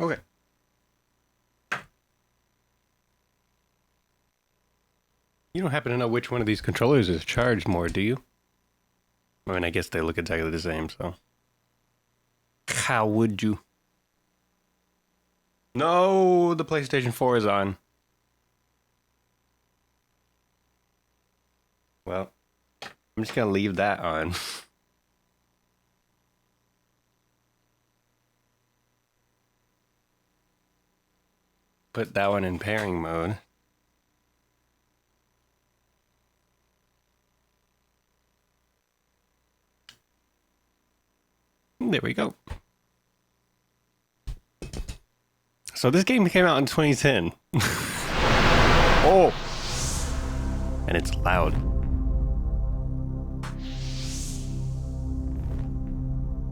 Okay. You don't happen to know which one of these controllers is charged more, do you? I mean, I guess they look exactly the same, so. How would you? No, the PlayStation 4 is on. Well, I'm just gonna leave that on. Put that one in pairing mode. There we go. So this game came out in 2010. Oh, and it's loud.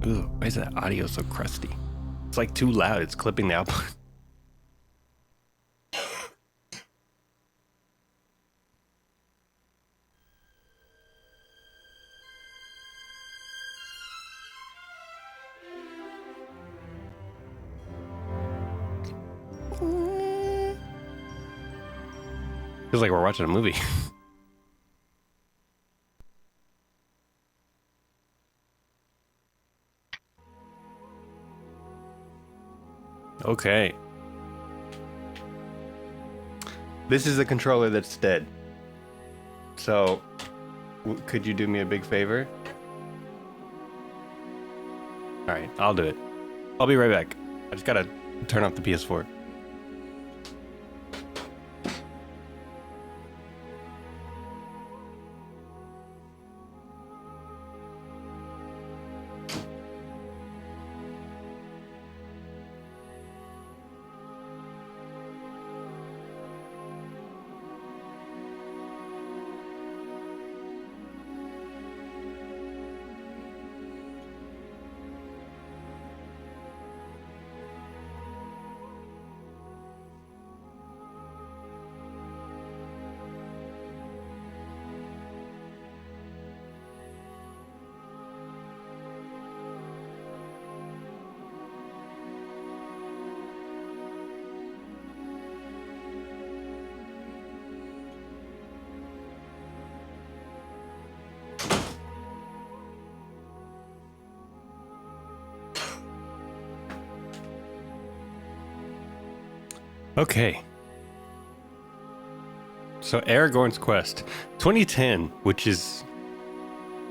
Ooh, why is that audio so crusty? It's like too loud. It's clipping the output. Feels like we're watching a movie. Okay. This is a controller that's dead. So, could you do me a big favor? Alright, I'll do it. I'll be right back. I just gotta turn off the PS4. Okay. So Aragorn's Quest, 2010, which is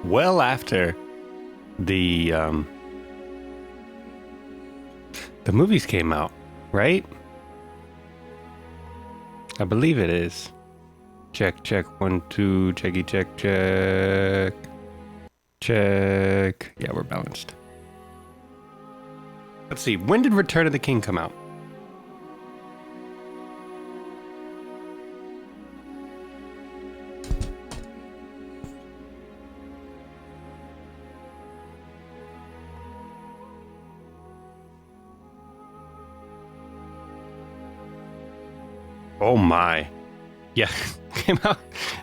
well after the the movies came out, right? I believe it is. Check, check, 1, 2, checky, check, check, check. Yeah, we're balanced. Let's see. When did Return of the King come out? Oh my. Yeah, came out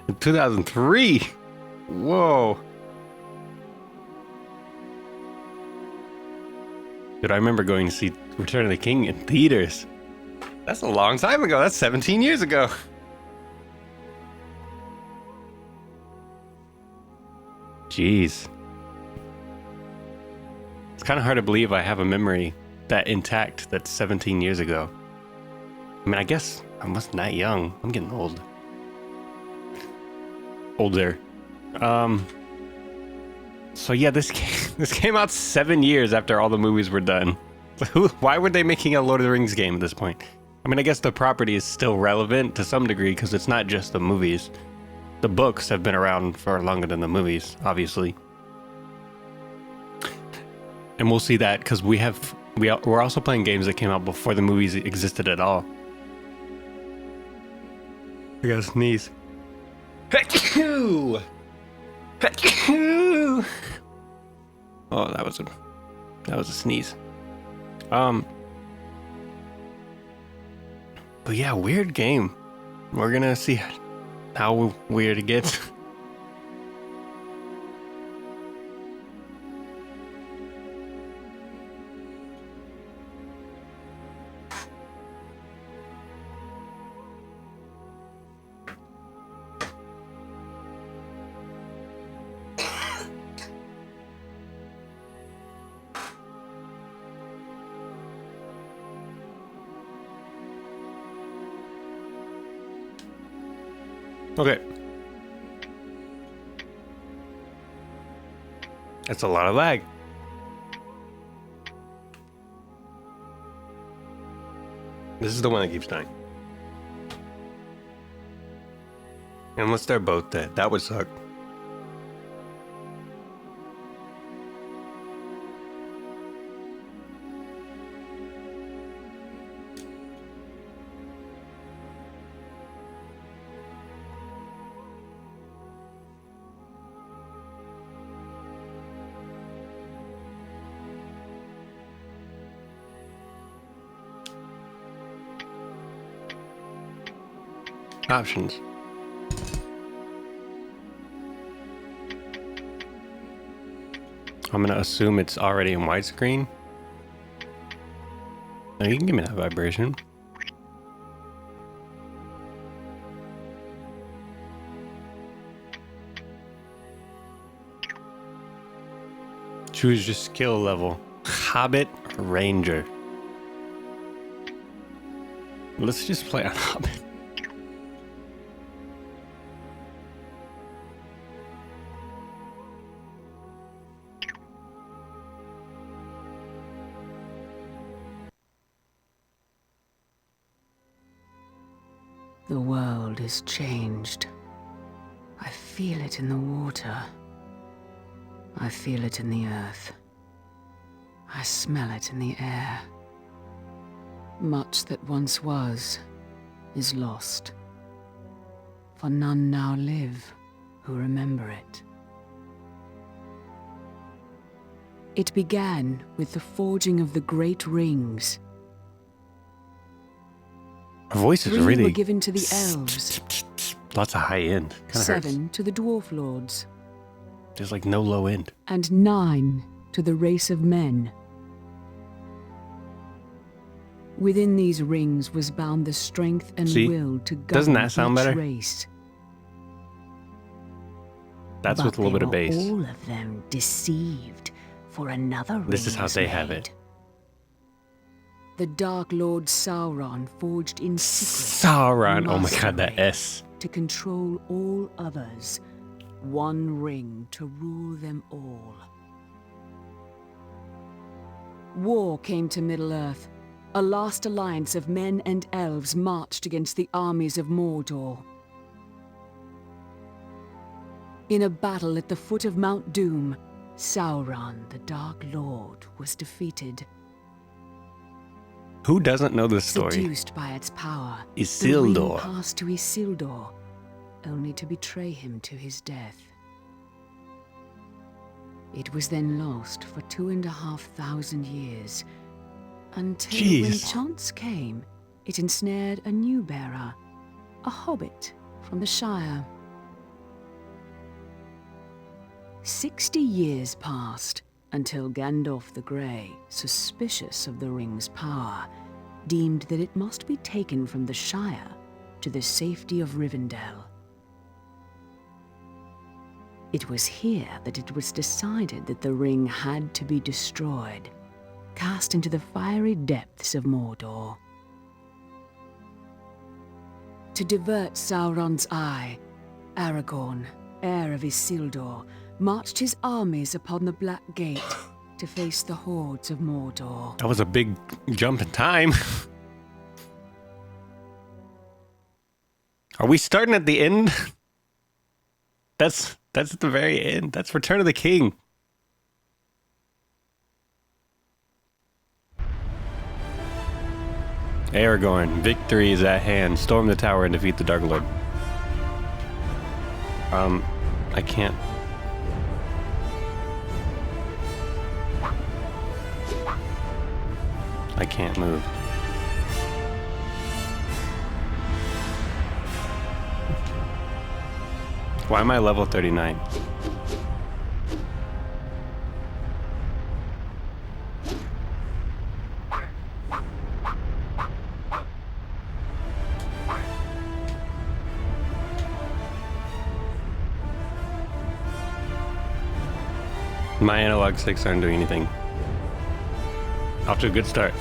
in 2003. Whoa. Dude, I remember going to see Return of the King in theaters. That's a long time ago. That's 17 years ago. Jeez. It's kind of hard to believe I have a memory that intact that's 17 years ago. I mean, I guess I wasn't that young. I'm getting old. Older. So yeah, this came out 7 years after all the movies were done. Why were they making a Lord of the Rings game at this point? I mean, I guess the property is still relevant to some degree because it's not just the movies. The books have been around for longer than the movies, obviously. And we'll see that because we're also playing games that came out before the movies existed at all. I gotta sneeze. Oh, that was a sneeze. But yeah, weird game. We're gonna see how weird it gets. Okay. That's a lot of lag. This is the one that keeps dying. Unless they're both dead. That would suck. Options. I'm gonna assume it's already in widescreen. No, you can give me that vibration. Choose your skill level. Hobbit or Ranger. Let's just play on Hobbit. The world is changed. I feel it in the water. I feel it in the earth. I smell it in the air. Much that once was is lost. For none now live who remember it. It began with the forging of the great rings. Her voice is 3 really were given to the elves. Lots of high end. Kinda 7 hurts. to the dwarf lords. There's like no low end. And 9 to the race of men. Within these rings was bound the strength and See? will to govern Doesn't that sound each better? race. That's But with a little bit of they were bass. all of them deceived, for another This is ring how was they have made. it. The Dark Lord Sauron forged in secret. Sauron. Oh my god, that master ring S. to control all others. One ring to rule them all. War came to Middle-earth. A last alliance of men and elves marched against the armies of Mordor. In a battle at the foot of Mount Doom, Sauron, the Dark Lord, was defeated. Who doesn't know this story? Seduced by its power, the Isildur. ring passed to Isildur, only to betray him to his death. It was then lost for 2,500 years, until when Jeez. chance came, it ensnared a new bearer, a hobbit from the Shire. 60 years passed until Gandalf the Grey, suspicious of the ring's power, deemed that it must be taken from the Shire to the safety of Rivendell. It was here that it was decided that the ring had to be destroyed, cast into the fiery depths of Mordor. To divert Sauron's eye, Aragorn, heir of Isildur, marched his armies upon the Black Gate to face the hordes of Mordor. That was a big jump in time. Are we starting at the end? That's at the very end. That's Return of the King. Aragorn, victory is at hand. Storm the tower and defeat the Dark Lord. I can't. I can't move. Why am I level 39? My analog sticks aren't doing anything. Off to a good start.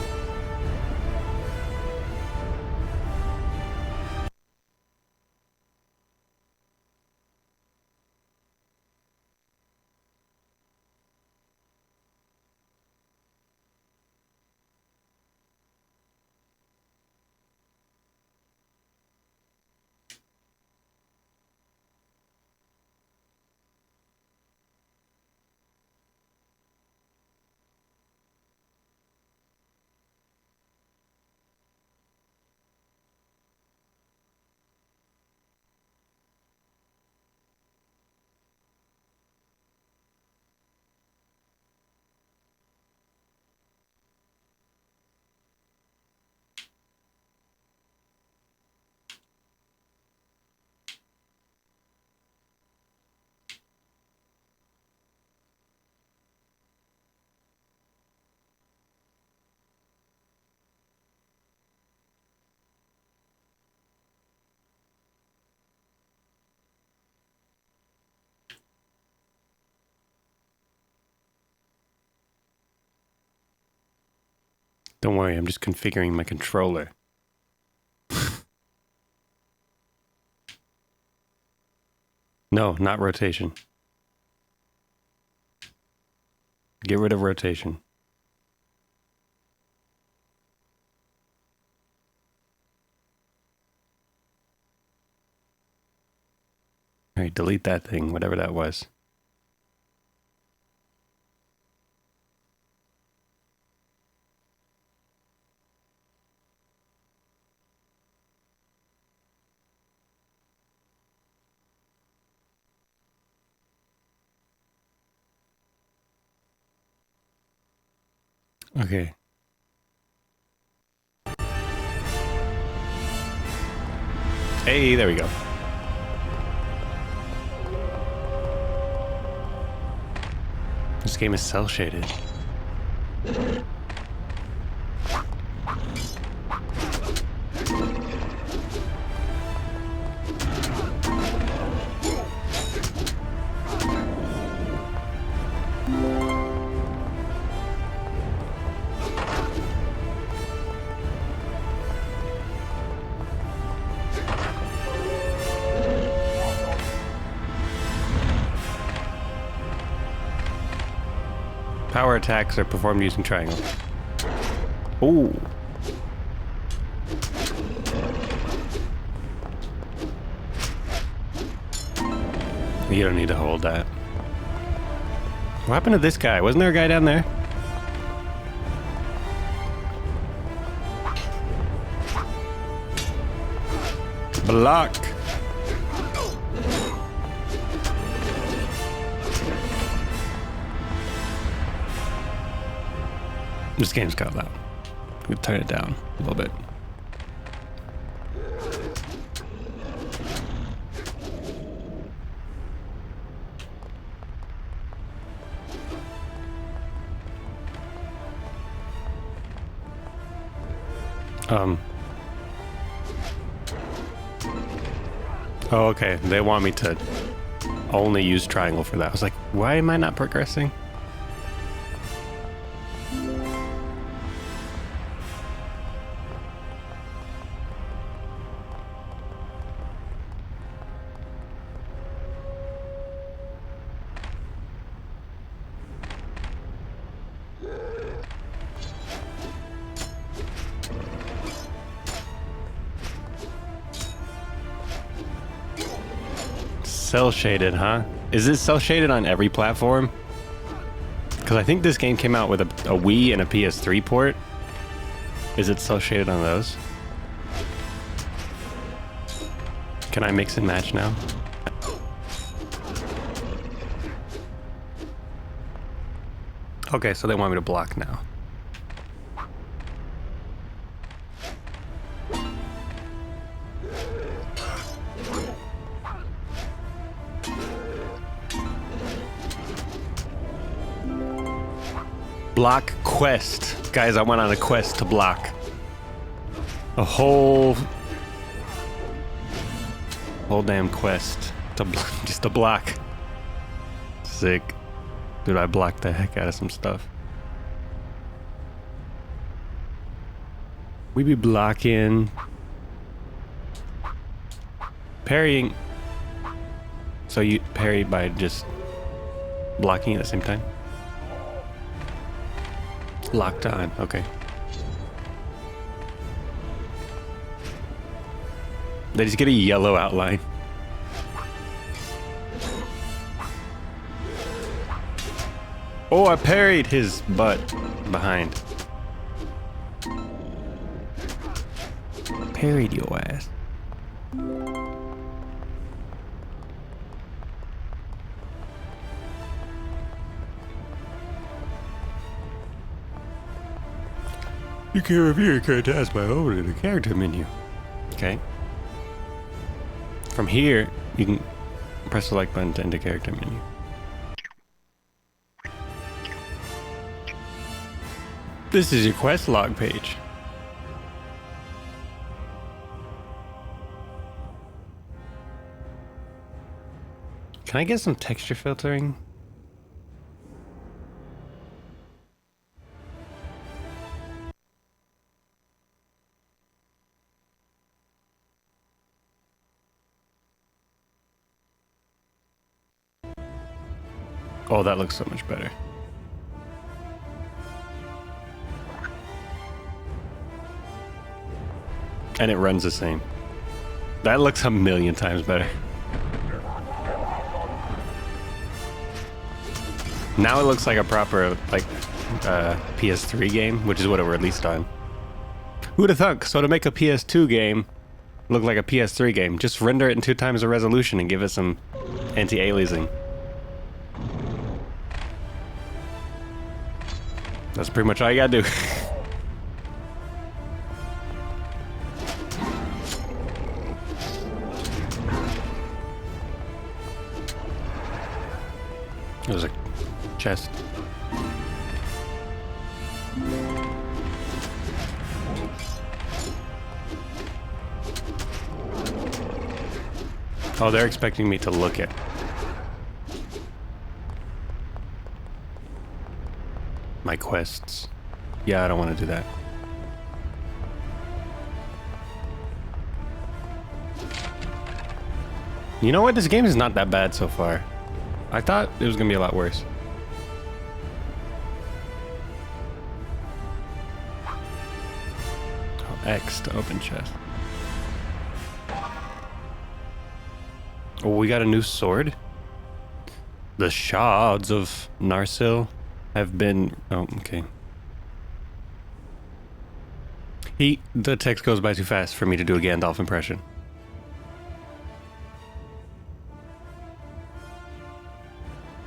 Don't worry, I'm just configuring my controller. No, not rotation. Get rid of rotation. All right, delete that thing, whatever that was. Okay. Hey, there we go. This game is cell shaded. Power attacks are performed using triangle. Ooh. You don't need to hold that. What happened to this guy? Wasn't there a guy down there? Block. This game's got loud. We can turn it down a little bit. Oh, okay. They want me to only use triangle for that. I was like, why am I not progressing? Cell shaded, huh? Is it cell shaded on every platform? Because I think this game came out with a Wii and a PS3 port. Is it cell shaded on those? Can I mix and match now? Okay, so they want me to block now. Block quest. Guys, I went on a quest to block. A whole damn quest to just to block. Sick. Dude, I blocked the heck out of some stuff. We be blocking. Parrying. So you parry by just blocking at the same time? Locked on, okay. They just get a yellow outline. Oh, I parried his butt behind. Parried your ass. You can review your character as by opening the character menu. Okay. From here, you can press the like button to enter character menu. This is your quest log page. Can I get some texture filtering? Oh, that looks so much better. And it runs the same. That looks a million times better. Now it looks like a proper, like, PS3 game, which is what it released on. Who'd have thunk? So to make a PS2 game look like a PS3 game, just render it in 2 times the resolution and give it some anti-aliasing. That's pretty much all you gotta do. There's a chest. Oh, they're expecting me to look at my quests. Yeah, I don't want to do that. You know what? This game is not that bad so far. I thought it was gonna be a lot worse. Oh, X to open chest. Oh, we got a new sword. The shards of Narsil have been... Oh, okay. The text goes by too fast for me to do a Gandalf impression.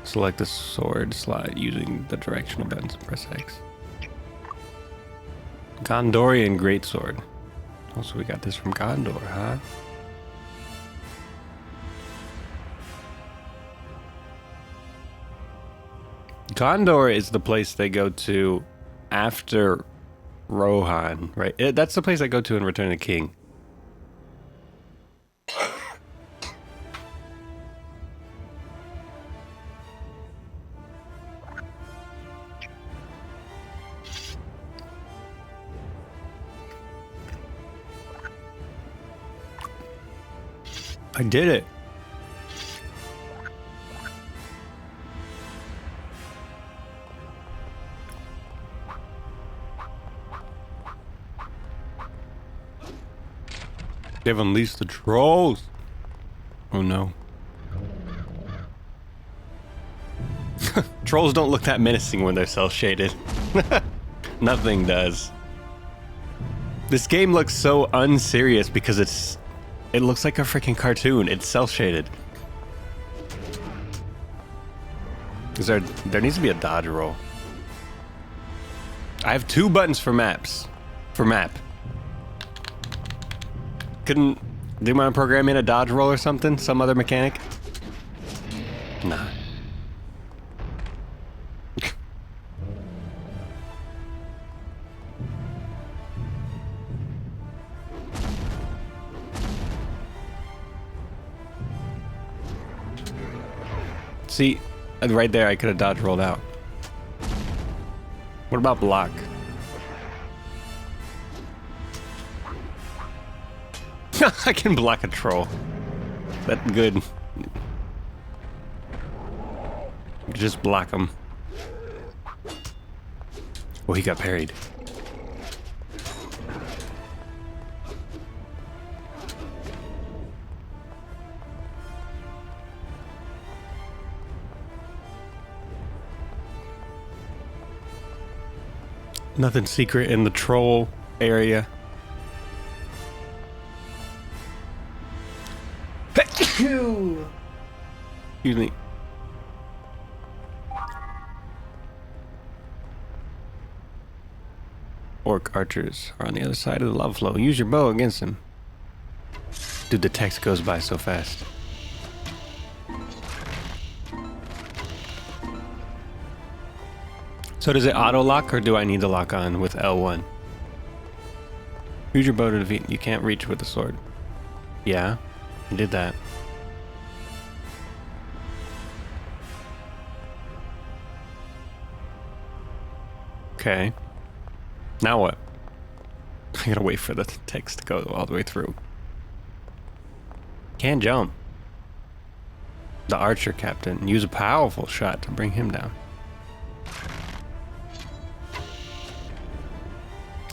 Select the sword slide using the directional buttons and press X. Gondorian Greatsword. Also, we got this from Gondor, huh? Gondor is the place they go to after Rohan, right? That's the place I go to in Return of the King. I did it. They've unleashed the trolls. Oh no. Trolls don't look that menacing when they're cel-shaded. Nothing does. This game looks so unserious because it looks like a freaking cartoon. It's cel-shaded. There needs to be a dodge roll. I have 2 buttons for maps. For map. Couldn't do my program in a dodge roll or something? Some other mechanic? Nah. See, right there I could have dodge rolled out. What about block? I can block a troll. That's good. Just block him. Oh, he got parried. Nothing secret in the troll area. Excuse me. Orc archers are on the other side of the lava flow. Use your bow against them. Dude, the text goes by so fast. So does it auto lock or do I need to lock on with L1? Use your bow to defeat. You can't reach with the sword. Yeah, I did that. Okay. Now what? I gotta wait for the text to go all the way through. Can't jump. The archer captain. Use a powerful shot to bring him down.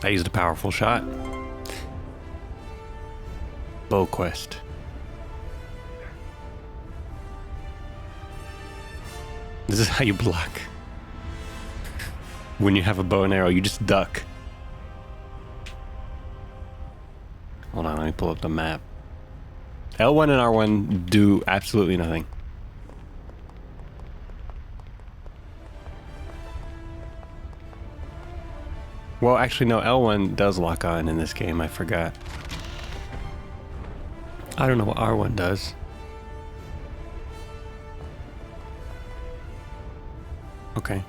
I used a powerful shot. Bow quest. This is how you block. When you have a bow and arrow, you just duck. Hold on, let me pull up the map. L1 and R1 do absolutely nothing. Well, actually, no, L1 does lock on in this game. I forgot. I don't know what R1 does. Okay.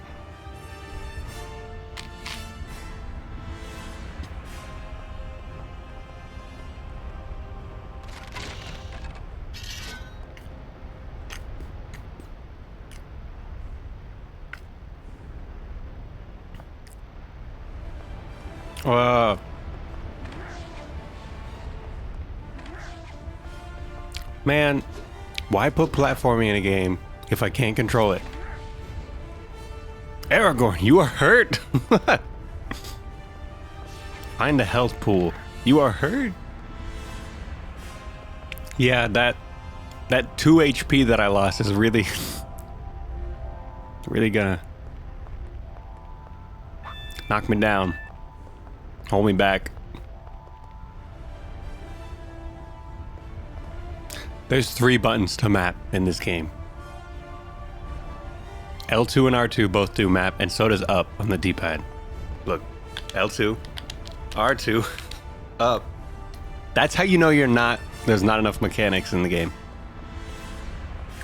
Man, why put platforming in a game if I can't control it? Aragorn, you are hurt! Find the health pool. You are hurt? Yeah, that 2 HP that I lost is really... really gonna... knock me down. Hold me back. There's 3 buttons to map in this game. L2 and R2 both do map, and so does up on the D-pad. Look, L2, R2, up. That's how you know there's not enough mechanics in the game.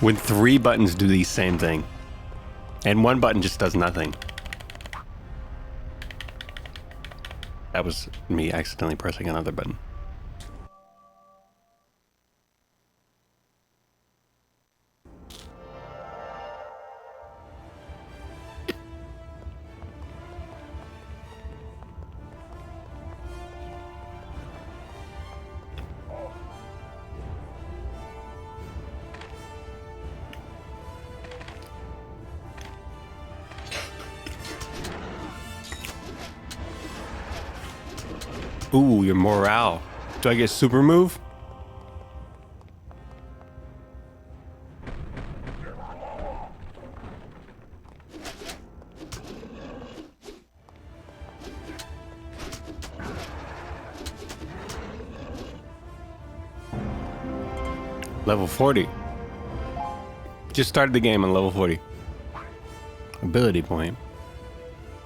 When 3 buttons do the same thing, and 1 button just does nothing. That was me accidentally pressing another button. Ooh, your morale. Do I get super move? Level 40. Just started the game on level 40. Ability point.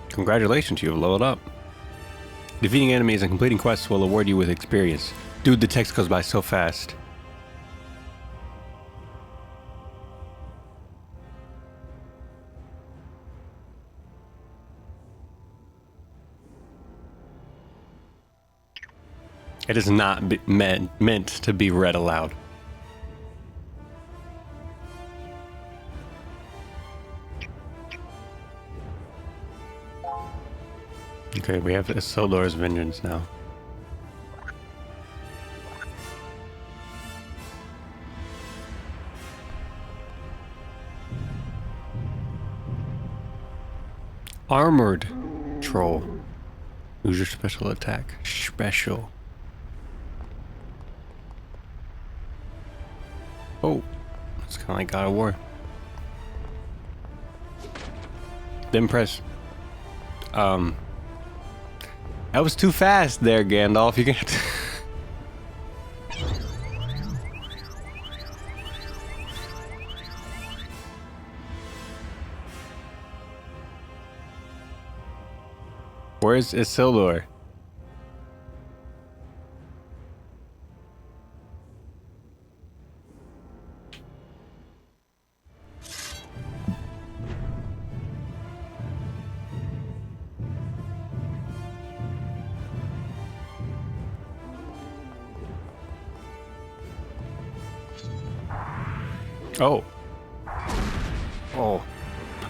Congratulations, you have leveled up. Defeating enemies and completing quests will award you with experience. Dude, the text goes by so fast. It is not meant to be read aloud. Okay, we have Isildur's Vengeance now. Armored Troll. Use your special attack. Special. Oh, it's kind of like God of War. Then press. That was too fast there, Gandalf. You can't. Where's Isildur? Oh. Oh.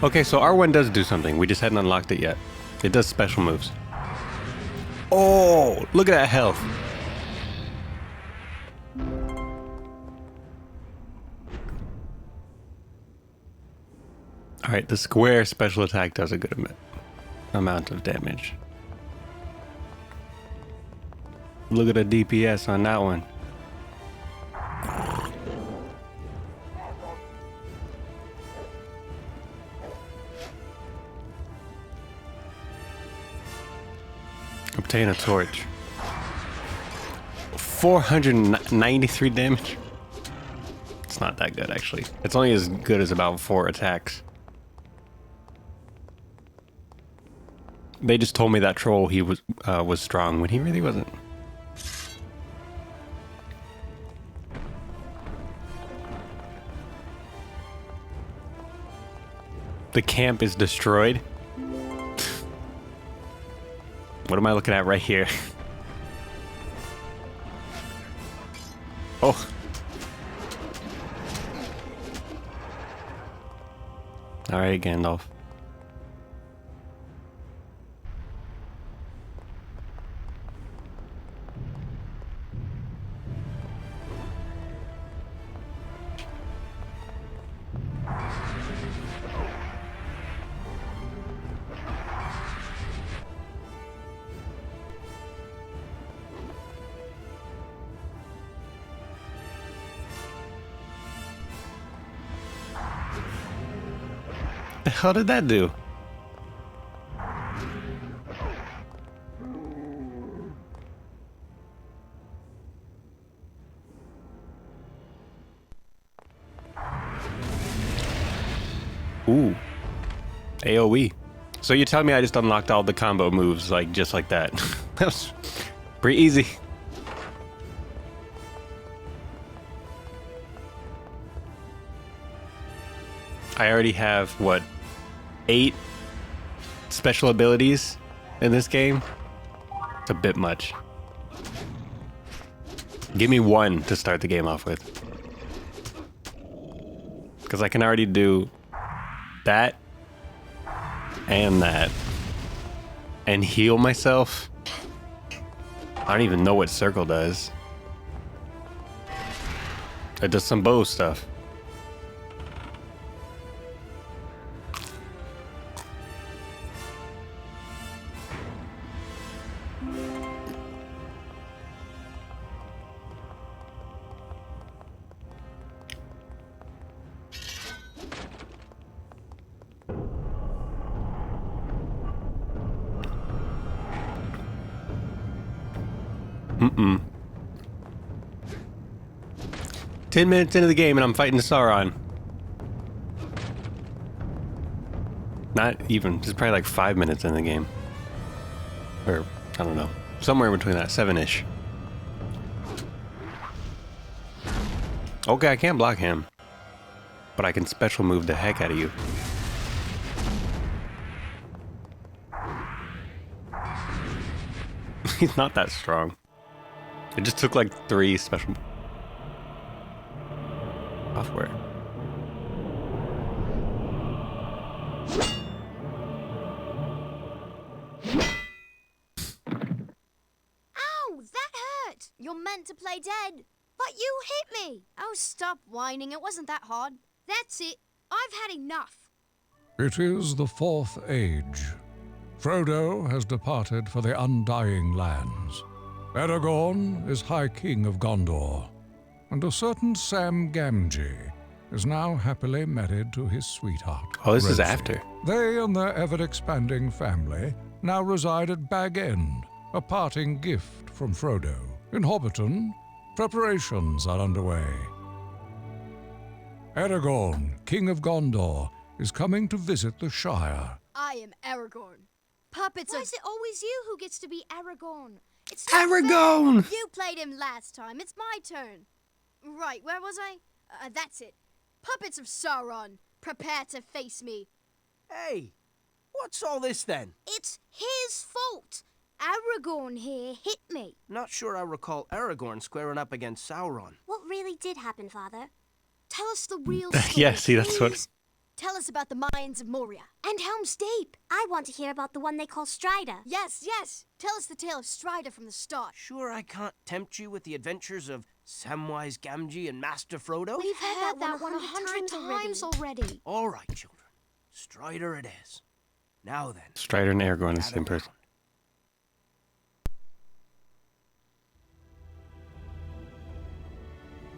Okay, so R1 does do something. We just hadn't unlocked it yet. It does special moves. Oh, look at that health. Alright, the square special attack does a good amount of damage. Look at the DPS on that one. Obtain a torch. 493 damage. It's not that good, actually. It's only as good as about 4 attacks. They just told me that troll he was strong when he really wasn't. The camp is destroyed. What am I looking at right here? Oh. Alright, Gandalf. The hell did that do? Ooh. AoE. So you tell me I just unlocked all the combo moves, like, just like that. That was pretty easy. I already have, what, 8 special abilities in this game? It's a bit much. Give me 1 to start the game off with. Because I can already do that and that. And heal myself. I don't even know what circle does. It does some bow stuff. Mm-mm. 10 minutes into the game and I'm fighting Sauron. Not even. Just probably like 5 minutes in the game. Or, I don't know. Somewhere in between that. 7-ish. Okay, I can't block him. But I can special move the heck out of you. He's not that strong. It just took like 3 special software. Ow, that hurt! You're meant to play dead. But you hit me! Oh, stop whining. It wasn't that hard. That's it. I've had enough. It is the 4th age. Frodo has departed for the Undying Lands. Aragorn is High King of Gondor, and a certain Sam Gamgee is now happily married to his sweetheart. Oh, this is Rosie. after. They and their ever-expanding family now reside at Bag End, a parting gift from Frodo. In Hobbiton, preparations are underway. Aragorn, King of Gondor, is coming to visit the Shire. I am Aragorn. Puppets Why is it always you who gets to be Aragorn? It's Aragorn! You played him last time. It's my turn. Right, where was I? That's it. Puppets of Sauron, prepare to face me. Hey, what's all this then? It's his fault. Aragorn here hit me. Not sure I recall Aragorn squaring up against Sauron. What really did happen, Father? Tell us the real story. Yeah, see, that's what... Tell us about the Mines of Moria. And Helm's Deep. I want to hear about the one they call Strider. Yes, yes. Tell us the tale of Strider from the start. Sure I can't tempt you with the adventures of Samwise Gamgee and Master Frodo? We've heard that one 100 times already. All right, children. Strider it is. Now then. Strider and Aragorn is the gather same person. round.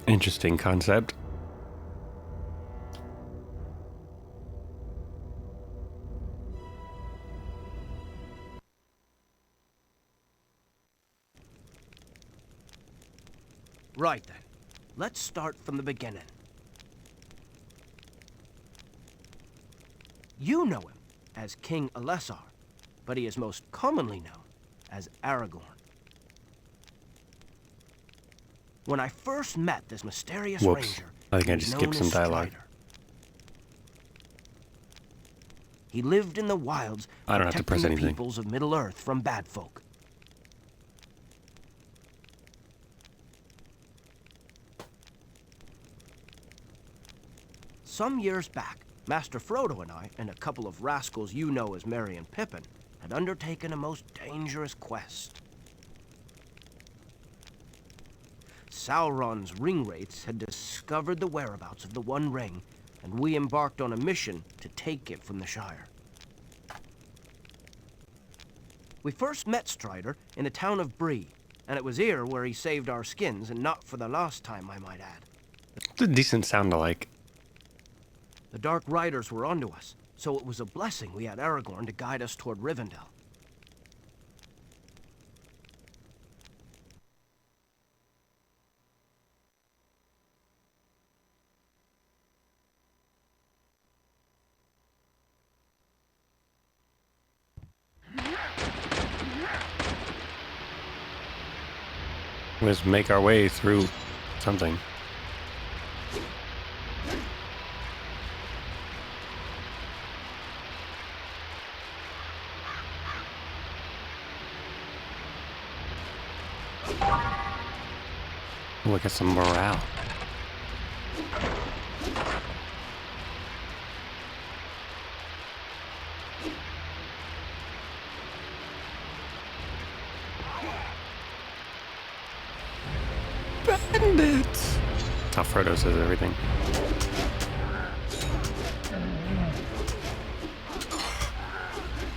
Interesting concept. Right then. Let's start from the beginning. You know him as King Alessar, but he is most commonly known as Aragorn. When I first met this mysterious Whoops. ranger, I think he I was just known skipped some as dialogue. Strider. He lived in the wilds, I don't have to press protecting the anything. peoples of Middle-earth from bad folk. Some years back, Master Frodo and I, and a couple of rascals you know as Merry and Pippin, had undertaken a most dangerous quest. Sauron's ringwraiths had discovered the whereabouts of the One Ring, and we embarked on a mission to take it from the Shire. We first met Strider in the town of Bree, and it was here where he saved our skins, and not for the last time, I might add. It's a decent sound alike. The Dark Riders were onto us, so it was a blessing we had Aragorn to guide us toward Rivendell. Let's make our way through something. Look at some morale. Bandits! That's how Frodo says everything.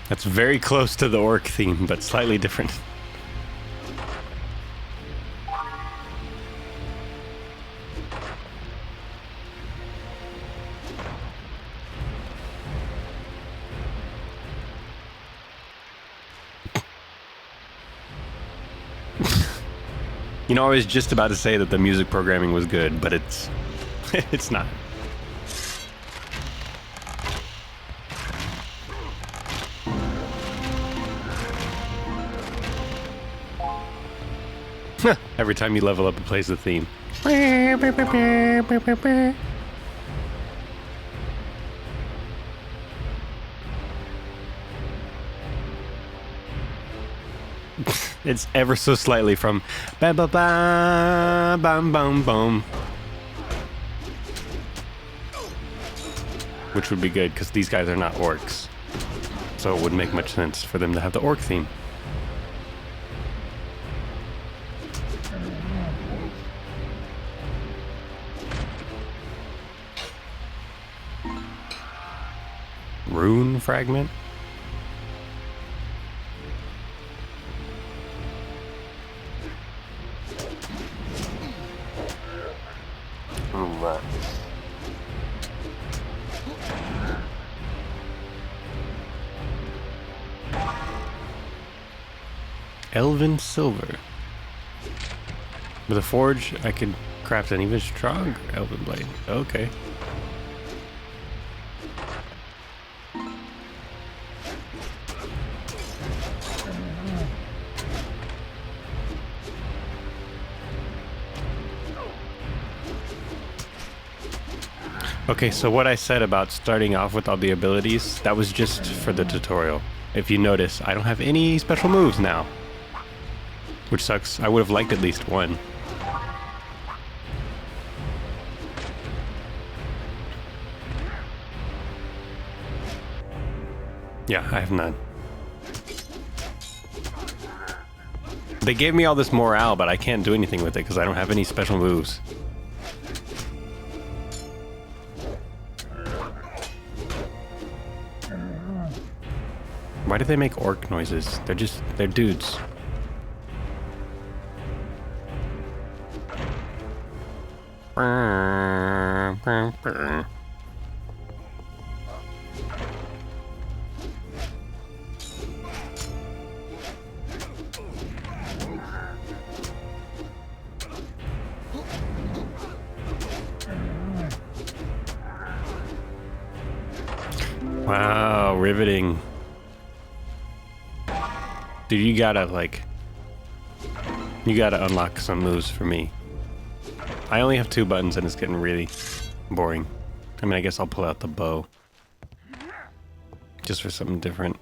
That's very close to the orc theme, but slightly different. You know, I was just about to say that the music programming was good, but it's it's not. Every time you level up, it plays the theme. It's ever so slightly from ba ba ba bam bam bam, which would be good because these guys are not orcs, so it wouldn't make much sense for them to have the orc theme. Rune fragment. Elven silver. With a forge, I could craft an even stronger elven blade. Okay. Okay, so what I said about starting off with all the abilities, that was just for the tutorial. If you notice, I don't have any special moves now. Which sucks. I would have liked at least one. Yeah, I have none. They gave me all this morale, but I can't do anything with it because I don't have any special moves. Why do they make orc noises? They're dudes. Wow, riveting. Dude, you gotta unlock some moves for me. I only have 2 buttons and it's getting really boring. I mean, I guess I'll pull out the bow. Just for something different.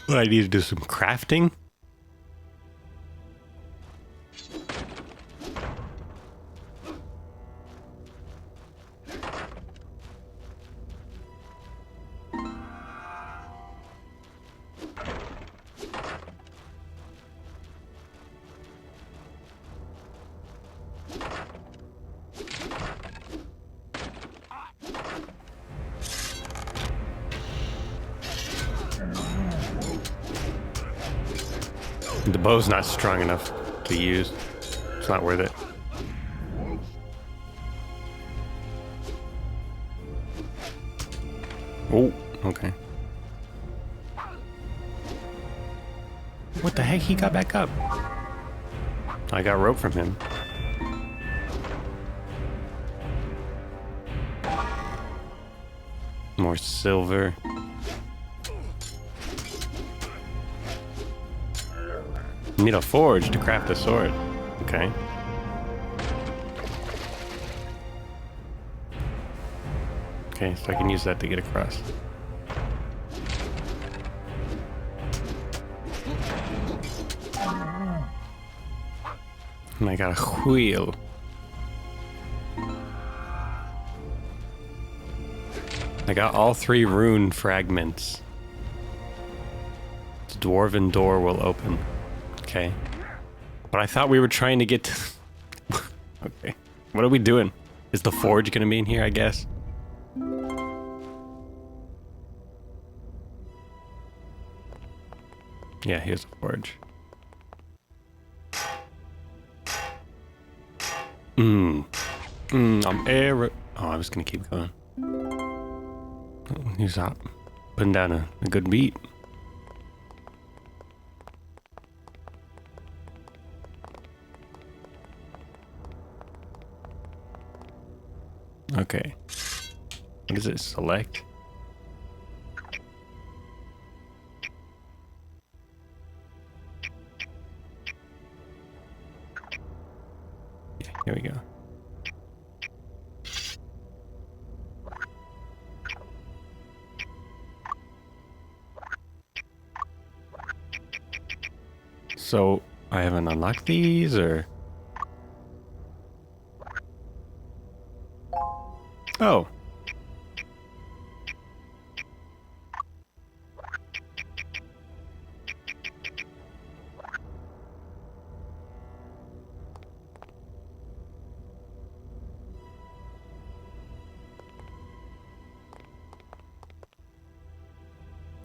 But I need to do some crafting. The bow's not strong enough to use. It's not worth it. Oh, okay. What the heck? He got back up. I got rope from him. More silver. Need a forge to craft a sword. Okay. Okay, so I can use that to get across. And I got a wheel. I got all 3 rune fragments. The dwarven door will open. Okay. But I thought we were trying to get to... Okay. What are we doing? Is the forge gonna be in here, I guess? Yeah, here's the forge. I'm Oh, I was gonna keep going. Oh, he's up. Putting down a good beat. Okay. What is it? Select? Yeah, here we go. So, I haven't unlocked these, or... Oh.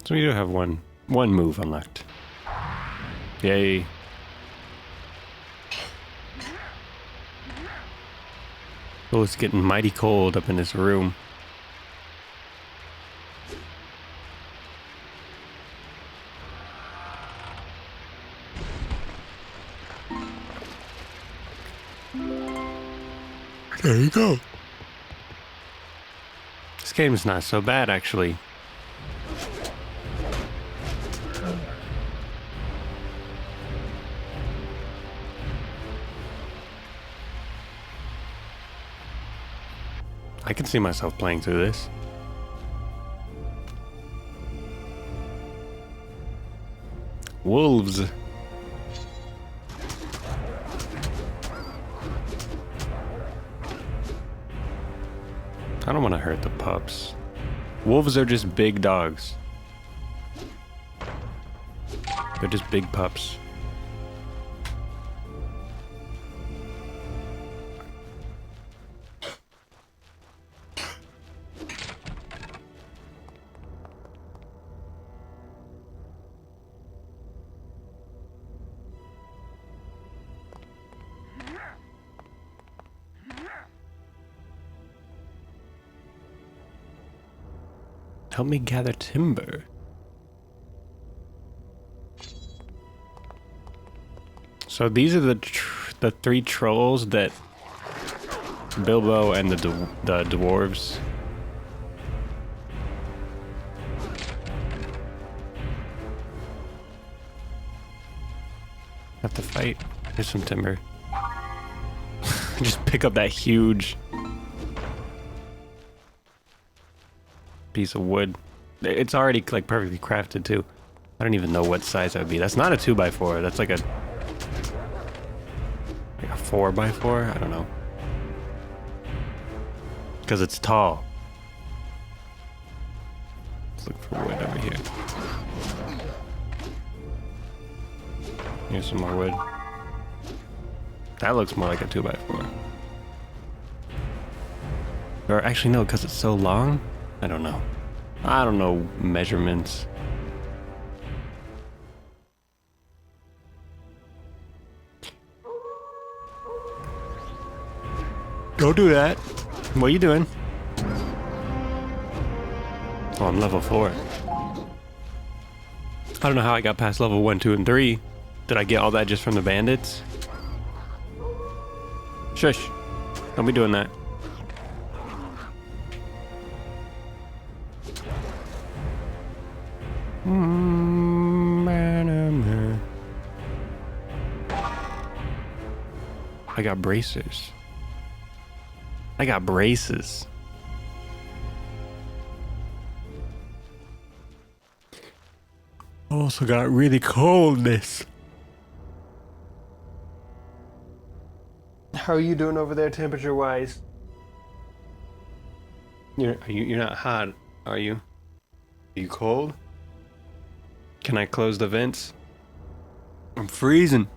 So we do have one move unlocked. Yay. Oh, it's getting mighty cold up in this room. There you go. This game's not so bad, actually. I can see myself playing through this. Wolves. I don't want to hurt the pups. Wolves are just big dogs. They're just big pups. Help me gather timber. So these are the three trolls that Bilbo and the dwarves. Have to fight. Here's some timber. Just pick up that huge piece of wood. It's already like perfectly crafted too. I don't even know what size that would be. That's not a 2x4. That's like a 4x4. I don't know. Because it's tall. Let's look for wood over here. Here's some more wood. That looks more like a 2x4. Or actually no, because it's so long? I don't know. I don't know measurements. Go do that. What are you doing? Oh, I'm level 4. I don't know how I got past level 1, 2, and 3. Did I get all that just from the bandits? Shush. Don't be doing that. I got bracers. I got braces. Also got really coldness. How are you doing over there, temperature-wise? You're not hot, are you? Are you cold? Can I close the vents? I'm freezing.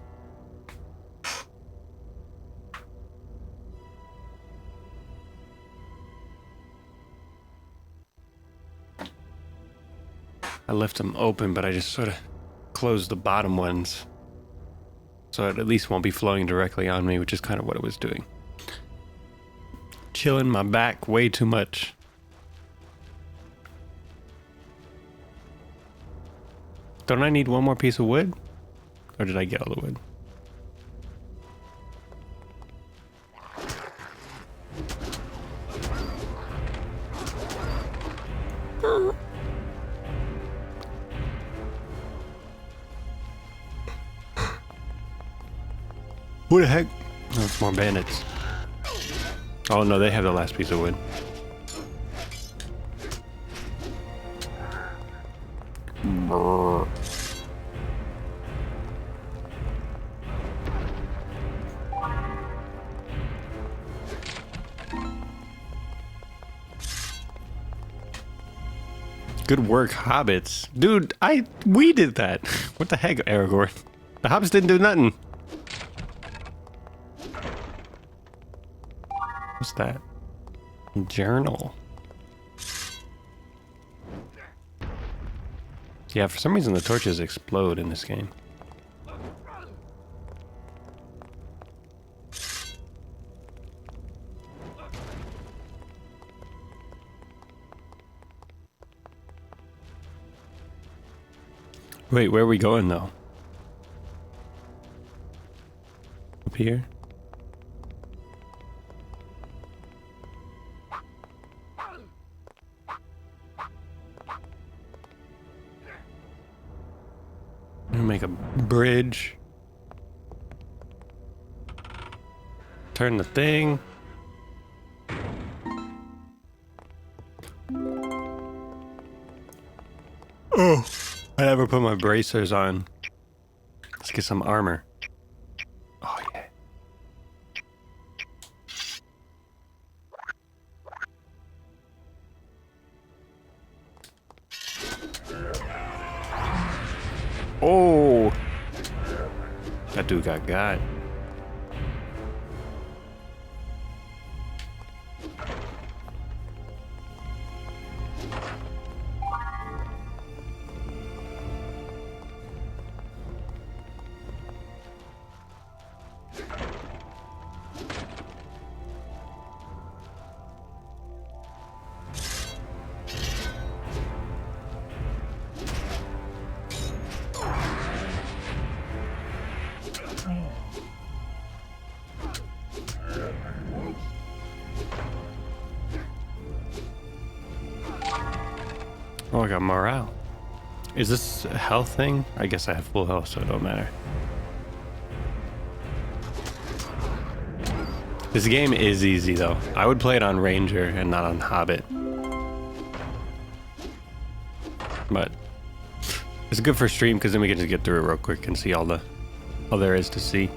I left them open, but I just sort of closed the bottom ones. So it at least won't be flowing directly on me, which is kind of what it was doing. Chilling my back way too much. Don't I need one more piece of wood? Or did I get all the wood? Who the heck? No, it's more bandits. Oh no, they have the last piece of wood. Good work, hobbits. Dude, we did that. What the heck, Aragorn? The hobbits didn't do nothing. What's that? Journal. Yeah, for some reason the torches explode in this game. Wait, where are we going though? Up here? I'm gonna make a bridge. Turn the thing. Oh, I never put my bracers on. Let's get some armor. Oh yeah. Oh, that dude got. Oh, I got morale. Is this a health thing? I guess I have full health, so it don't matter. This game is easy, though. I would play it on Ranger and not on Hobbit. But it's good for stream, because then we can just get through it real quick and see all there is to see.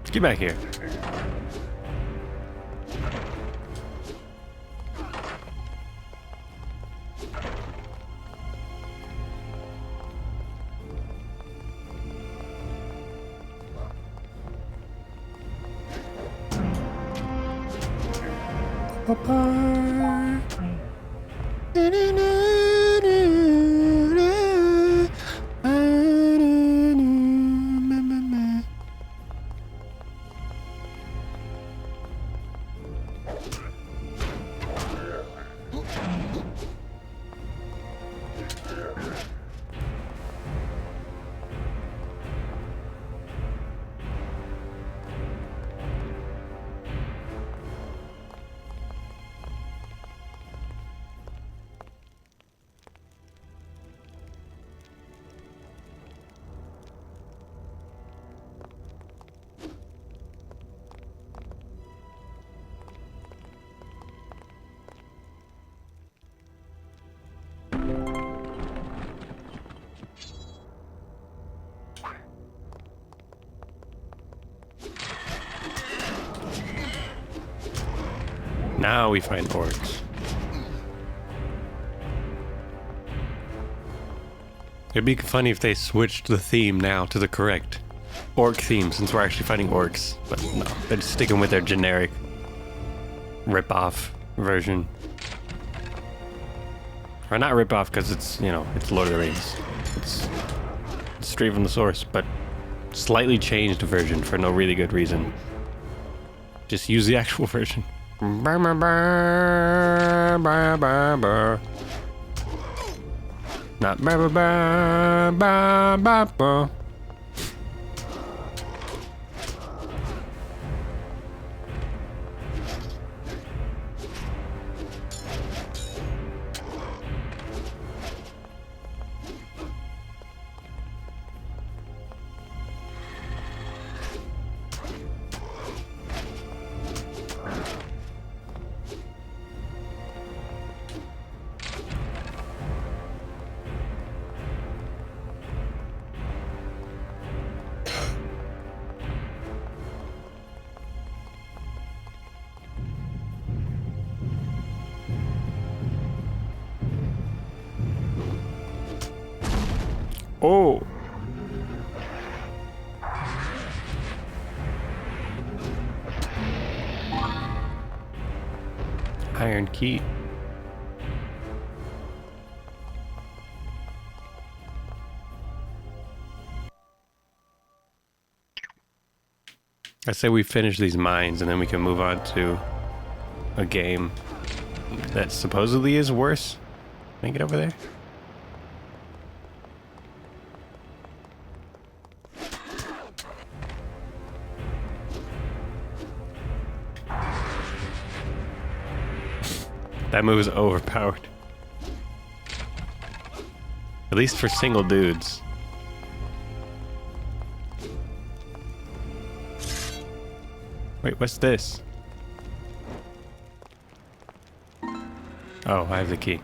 Let's get back here. Now we find orcs. It'd be funny if they switched the theme now to the correct orc theme, since we're actually fighting orcs. But no, they're just sticking with their generic rip-off version. Or not rip-off, because it's, you know, it's Lord of the Rings. It's straight from the source, but slightly changed version for no really good reason. Just use the actual version. Not Oh! Iron key. I say we finish these mines and then we can move on to a game that supposedly is worse. Make it over there. That move is overpowered. At least for single dudes. Wait, what's this? Oh, I have the key.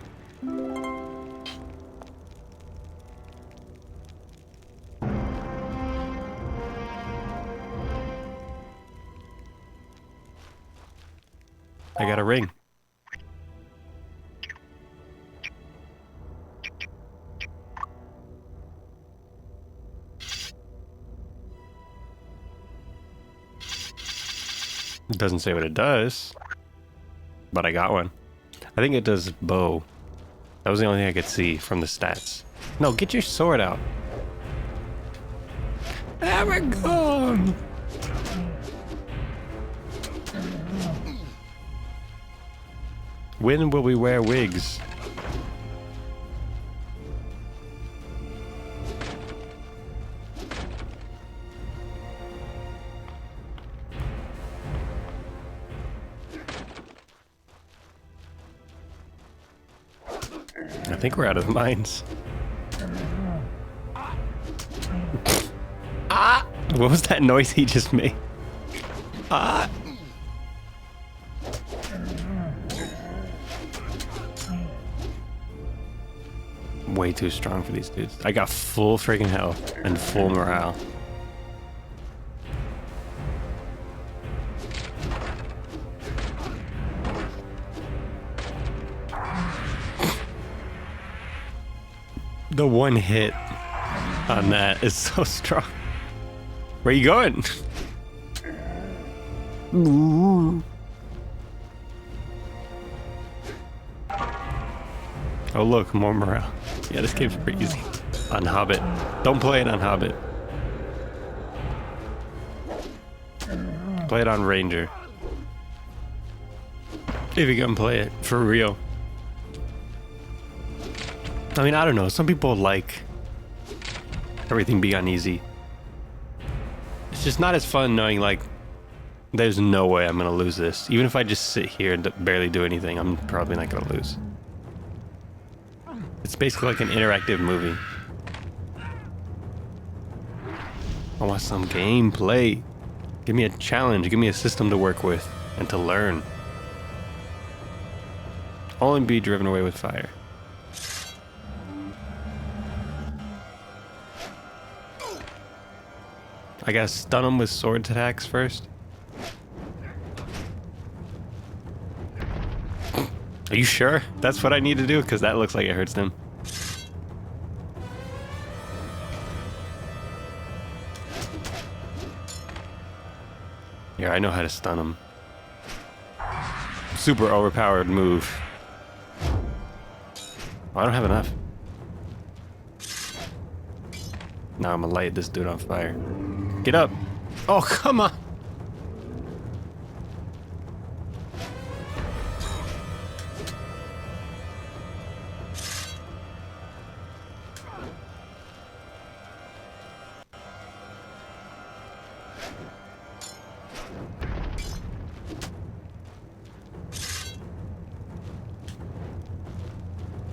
I got a ring. It doesn't say what it does, but I got one. I think it does bow. That was the only thing I could see from the stats. No, get your sword out. Aragorn! When will we wear wigs? I think we're out of mines. Ah! What was that noise he just made? Ah! Way too strong for these dudes. I got full freaking health and full morale. The one hit on that is so strong. Where you going? Ooh. Oh look, more morale. Yeah, this game's pretty easy. On Hobbit. Don't play it on Hobbit. Play it on Ranger. If you can play it for real. I mean, I don't know. Some people like everything being on easy. It's just not as fun knowing, like, there's no way I'm gonna lose this. Even if I just sit here and barely do anything, I'm probably not gonna lose. It's basically like an interactive movie. I want some gameplay. Give me a challenge. Give me a system to work with and to learn. Only be driven away with fire. I gotta stun them with sword attacks first. Are you sure that's what I need to do? Because that looks like it hurts them. Yeah, I know how to stun them. Super overpowered move. Oh, I don't have enough. Now I'm gonna light this dude on fire. Get up. Oh, come on.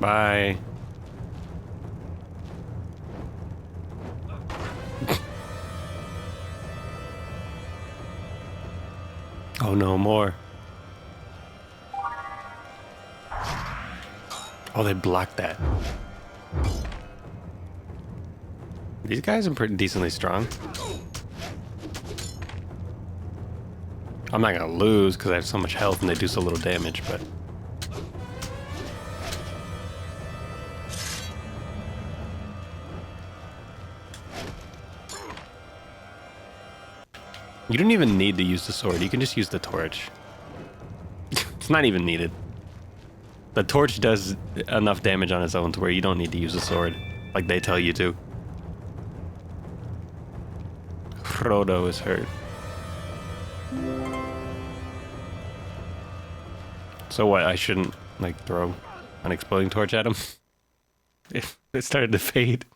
Bye. Oh no, more. Oh, they blocked that. These guys are pretty decently strong. I'm not gonna lose because I have so much health and they do so little damage, but... You don't even need to use the sword, you can just use the torch. It's not even needed. The torch does enough damage on its own to where you don't need to use the sword, like they tell you to. Frodo is hurt. So what, I shouldn't, like, throw an exploding torch at him? If it started to fade.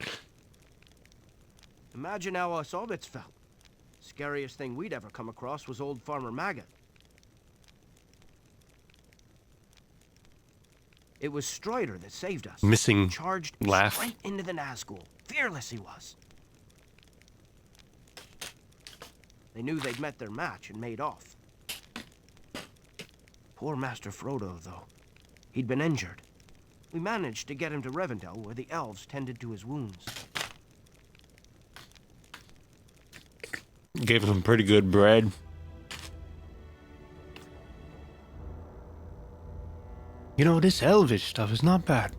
Imagine how us hobbits felt. Scariest thing we'd ever come across was old Farmer Maggot. It was Strider that saved us. Missing Charged laugh. straight into the Nazgul. Fearless he was. They knew they'd met their match and made off. Poor Master Frodo, though. He'd been injured. We managed to get him to Rivendell, where the elves tended to his wounds. Gave him pretty good bread. You know, this elvish stuff is not bad.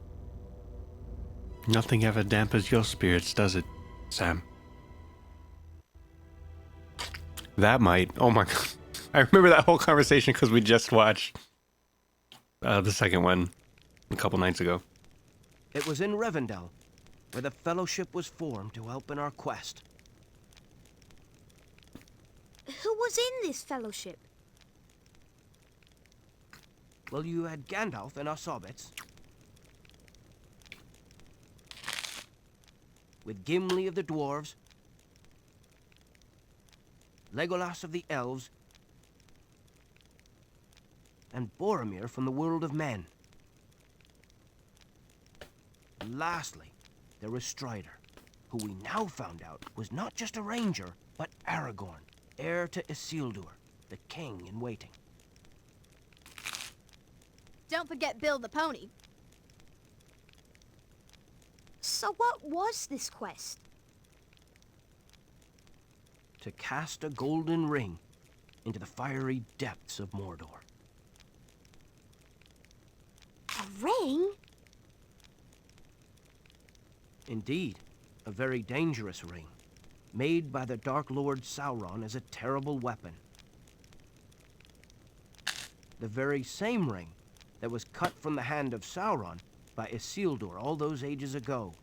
Nothing ever dampens your spirits, does it, Sam? That might. Oh my god. I remember that whole conversation because we just watched the second one a couple nights ago. It was in Rivendell, where the Fellowship was formed to help in our quest. Who was in this fellowship? Well, you had Gandalf and us hobbits. With Gimli of the dwarves. Legolas of the elves. And Boromir from the world of men. And lastly, there was Strider, who we now found out was not just a ranger, but Aragorn, heir to Isildur, the king in waiting. Don't forget Bill the pony. So what was this quest? To cast a golden ring into the fiery depths of Mordor. A ring? Indeed, a very dangerous ring, made by the Dark Lord Sauron as a terrible weapon. The very same ring that was cut from the hand of Sauron by Isildur all those ages ago.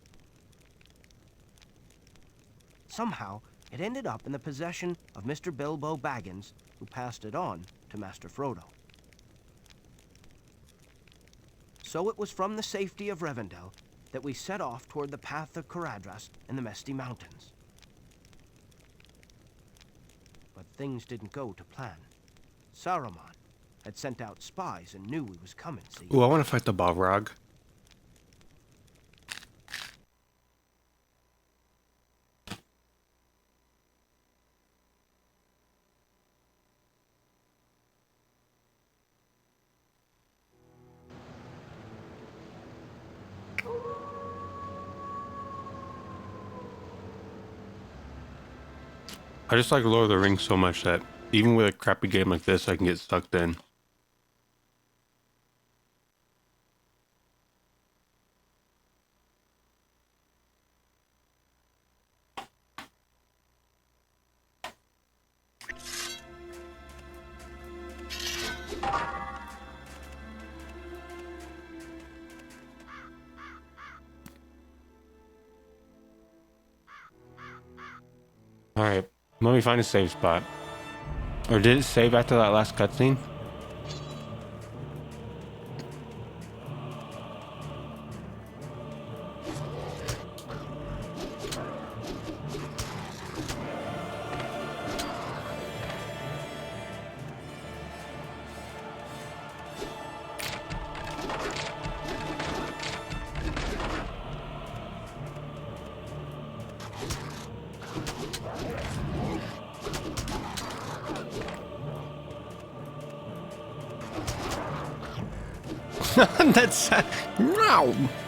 Somehow, it ended up in the possession of Mr. Bilbo Baggins, who passed it on to Master Frodo. So it was from the safety of Rivendell that we set off toward the path of Caradhras and the Misty Mountains. But things didn't go to plan. Saruman had sent out spies and knew we was coming, see? Ooh, I want to fight the Balrog. I just like Lord of the Rings so much that even with a crappy game like this, I can get sucked in. Alright, let me find a save spot. Or did it save after that last cutscene?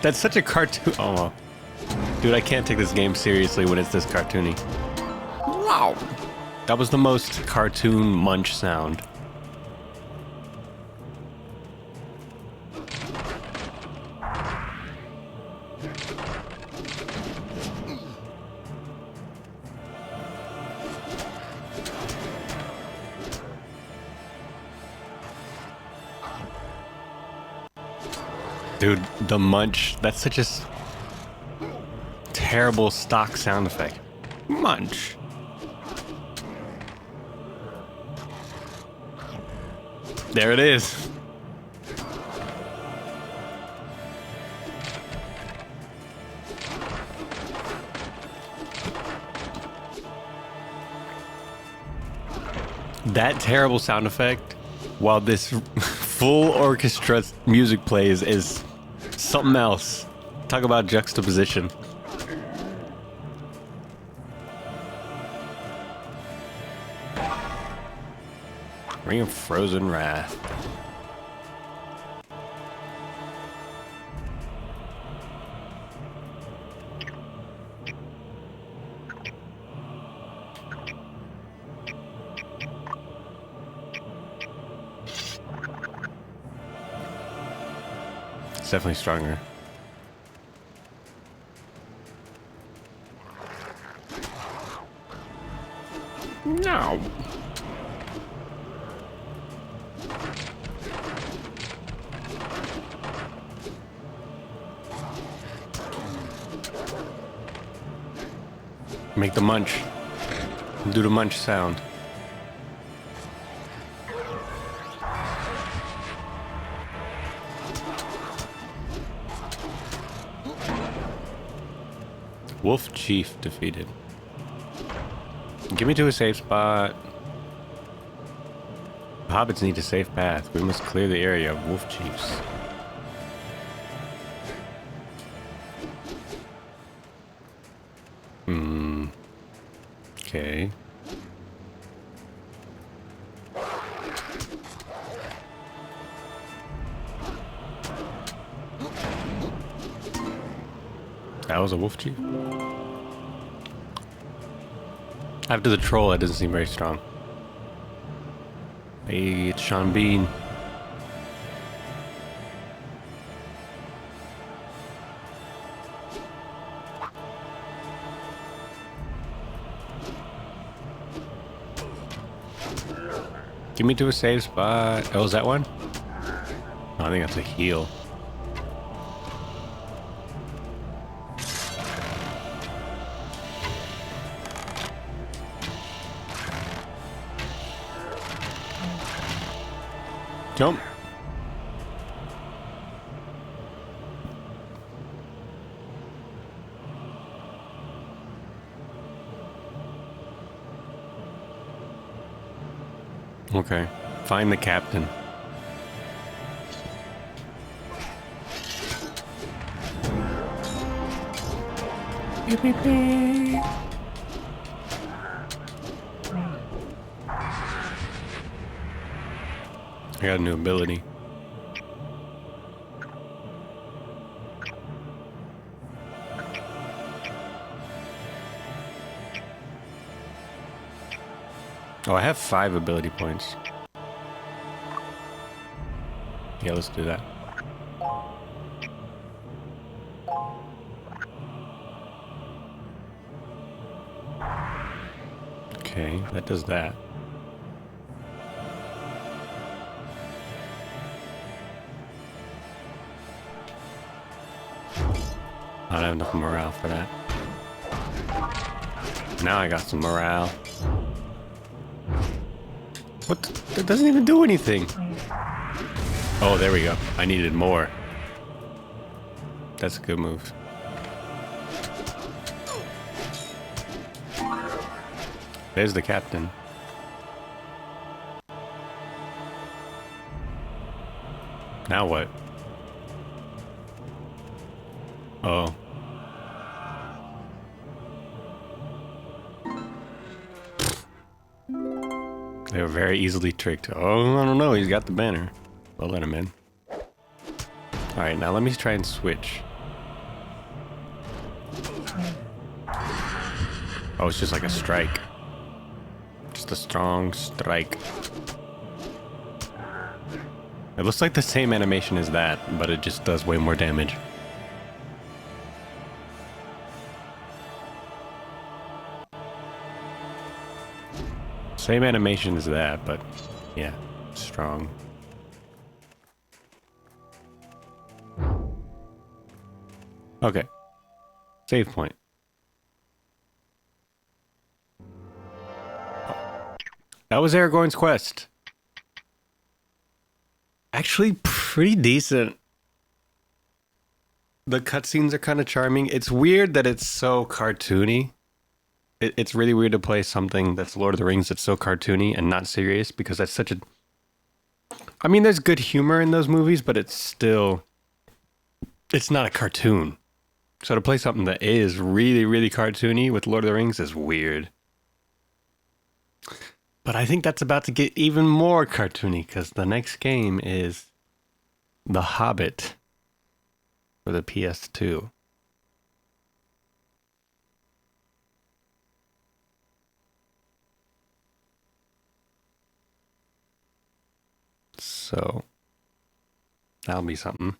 That's such a cartoon. Oh, well. Dude, I can't take this game seriously when it's this cartoony. Wow. That was the most cartoon munch sound. Dude, the munch, that's such a terrible stock sound effect. Munch. There it is. That terrible sound effect, while this full orchestra music plays, is something else. Talk about juxtaposition. Ring of Frozen Wrath. It's definitely stronger. No. Make the munch. Do the munch sound. Wolf Chief defeated. Get me to a safe spot. Hobbits need a safe path. We must clear the area of Wolf Chiefs. That was a wolf chief. After the troll, it doesn't seem very strong. Hey, it's Sean Bean. Get me to a safe spot. Oh, is that one? Oh, I think that's a heal. Jump. Okay. Find the captain. Beep, beep, beep. I got a new ability. Oh, I have 5 ability points. Yeah, let's do that. Okay, that does that. I don't have enough morale for that. Now I got some morale. What? That doesn't even do anything. Oh, there we go. I needed more. That's a good move. There's the captain. Now what? Oh. They were very easily tricked. Oh, I don't know. He's got the banner. We'll let him in. Alright, now let me try and switch. Oh, it's just like a strike. Just a strong strike. It looks like the same animation as that, but it just does way more damage. Same animation as that, but yeah, strong. Okay. Save point. That was Aragorn's quest. Actually, pretty decent. The cutscenes are kind of charming. It's weird that it's so cartoony. It's really weird to play something that's Lord of the Rings that's so cartoony and not serious, because that's such a... I mean, there's good humor in those movies, but it's still... It's not a cartoon. So to play something that is really, really cartoony with Lord of the Rings is weird. But I think that's about to get even more cartoony, because the next game is The Hobbit for the PS2. So that'll be something.